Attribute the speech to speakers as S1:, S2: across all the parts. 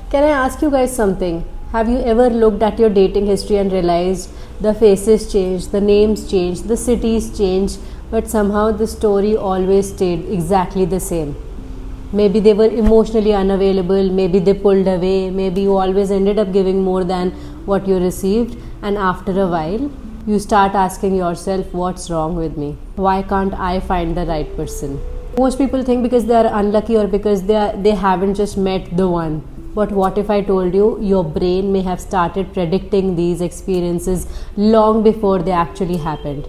S1: Can I ask you guys something? Have you ever looked at your dating history and realized the faces changed, the names changed, the cities changed, but somehow the story always stayed exactly the same? Maybe they were emotionally unavailable, maybe they pulled away, maybe you always ended up giving more than what you received, and after a while, you start asking yourself, what's wrong with me? Why can't I find the right person? Most people think because they are unlucky or because they haven't just met the one. But what if I told you your brain may have started predicting these experiences long before they actually happened?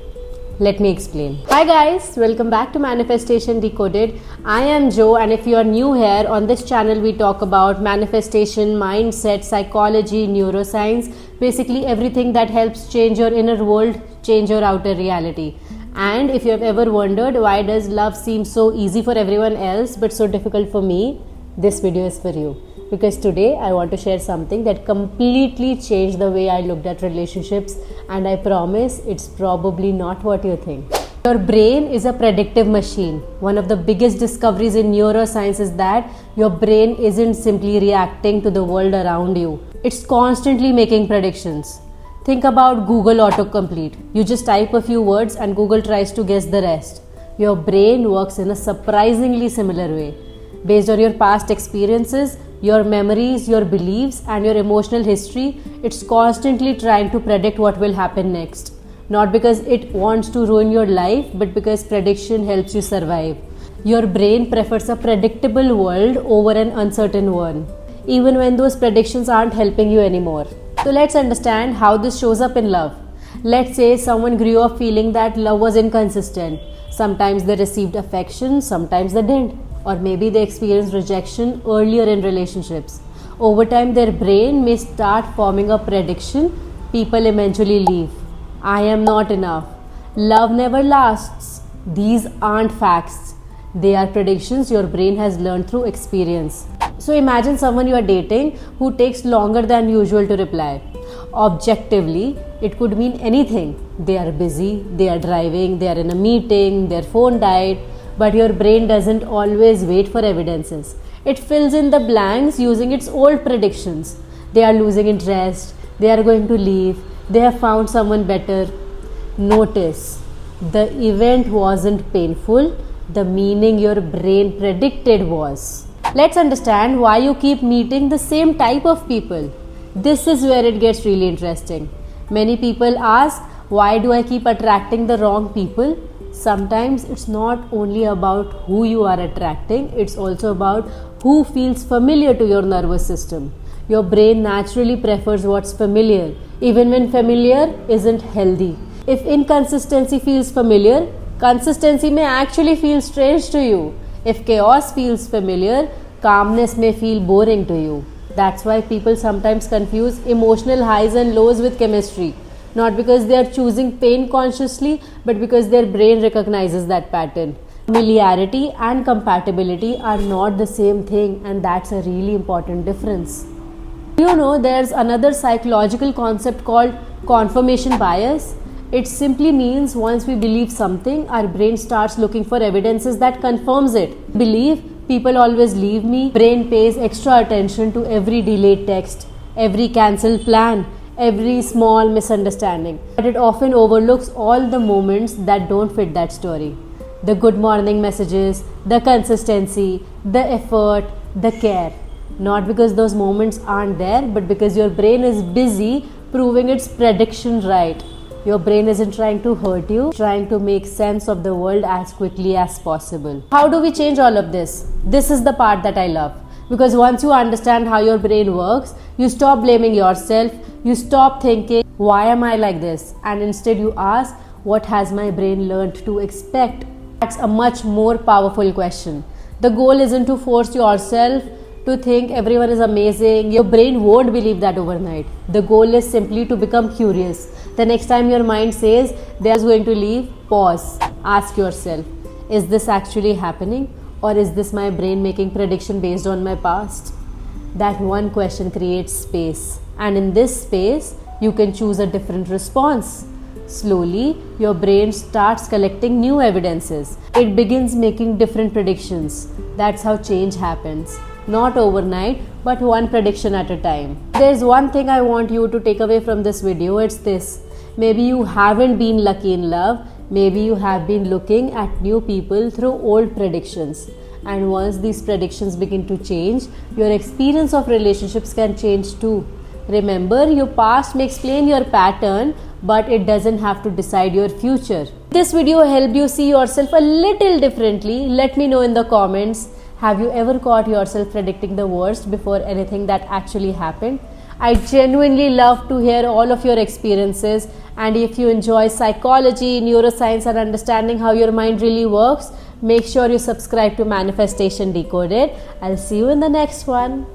S1: Let me explain. Hi guys, welcome back to Manifestation Decoded. I am Jo, and if you are new here, on this channel we talk about manifestation, mindset, psychology, neuroscience, basically everything that helps change your inner world, change your outer reality. And if you have ever wondered why does love seem so easy for everyone else but so difficult for me, this video is for you. Because today I want to share something that completely changed the way I looked at relationships, and I promise it's probably not what you think. Your brain is a predictive machine. One of the biggest discoveries in neuroscience is that your brain isn't simply reacting to the world around you. It's constantly making predictions. Think about Google autocomplete. You just type a few words and Google tries to guess the rest. Your brain works in a surprisingly similar way. Based on your past experiences, your memories, your beliefs, and your emotional history, it's constantly trying to predict what will happen next. Not because it wants to ruin your life, but because prediction helps you survive. Your brain prefers a predictable world over an uncertain one, even when those predictions aren't helping you anymore. So let's understand how this shows up in love. Let's say someone grew up feeling that love was inconsistent. Sometimes they received affection, sometimes they didn't. Or maybe they experienced rejection earlier in relationships. Over time, their brain may start forming a prediction. People eventually leave. I am not enough. Love never lasts. These aren't facts. They are predictions your brain has learned through experience. So imagine someone you are dating who takes longer than usual to reply. Objectively, it could mean anything. They are busy, they are driving, they are in a meeting, their phone died. But your brain doesn't always wait for evidences. It fills in the blanks using its old predictions. They are losing interest, they are going to leave, they have found someone better. Notice, the event wasn't painful, the meaning your brain predicted was. Let's understand why you keep meeting the same type of people. This is where it gets really interesting. Many people ask, why do I keep attracting the wrong people? Sometimes it's not only about who you are attracting, it's also about who feels familiar to your nervous system. Your brain naturally prefers what's familiar, even when familiar isn't healthy. If inconsistency feels familiar, consistency may actually feel strange to you. If chaos feels familiar, calmness may feel boring to you. That's why people sometimes confuse emotional highs and lows with chemistry. Not because they are choosing pain consciously, but because their brain recognizes that pattern. Familiarity and compatibility are not the same thing, and that's a really important difference. You know, there's another psychological concept called confirmation bias. It simply means once we believe something, our brain starts looking for evidences that confirms it. Believe people always leave me, brain pays extra attention to every delayed text, every cancelled plan, every small misunderstanding, but it often overlooks all the moments that don't fit that story. The good morning messages, the consistency, the effort, the care. Not because those moments aren't there, but because your brain is busy proving its prediction right. Your brain isn't trying to hurt you, it's trying to make sense of the world as quickly as possible. How do we change all of this? This is the part that I love. Because once you understand how your brain works, you stop blaming yourself, you stop thinking, why am I like this? And instead you ask, what has my brain learned to expect? That's a much more powerful question. The goal isn't to force yourself to think everyone is amazing. Your brain won't believe that overnight. The goal is simply to become curious. The next time your mind says they are going to leave, pause. Ask yourself, is this actually happening? Or is this my brain making prediction based on my past? That one question creates space. And in this space, you can choose a different response. Slowly, your brain starts collecting new evidences. It begins making different predictions. That's how change happens. not overnight, but one prediction at a time. There's one thing I want you to take away from this video, it's this. Maybe you haven't been lucky in love, maybe you have been looking at new people through old predictions. And once these predictions begin to change, your experience of relationships can change too. Remember, your past may explain your pattern, but it doesn't have to decide your future. If this video helped you see yourself a little differently, let me know in the comments. Have you ever caught yourself predicting the worst before anything that actually happened? I genuinely love to hear all of your experiences, and if you enjoy psychology, neuroscience, and understanding how your mind really works, make sure you subscribe to Manifestation Decoded. I'll see you in the next one.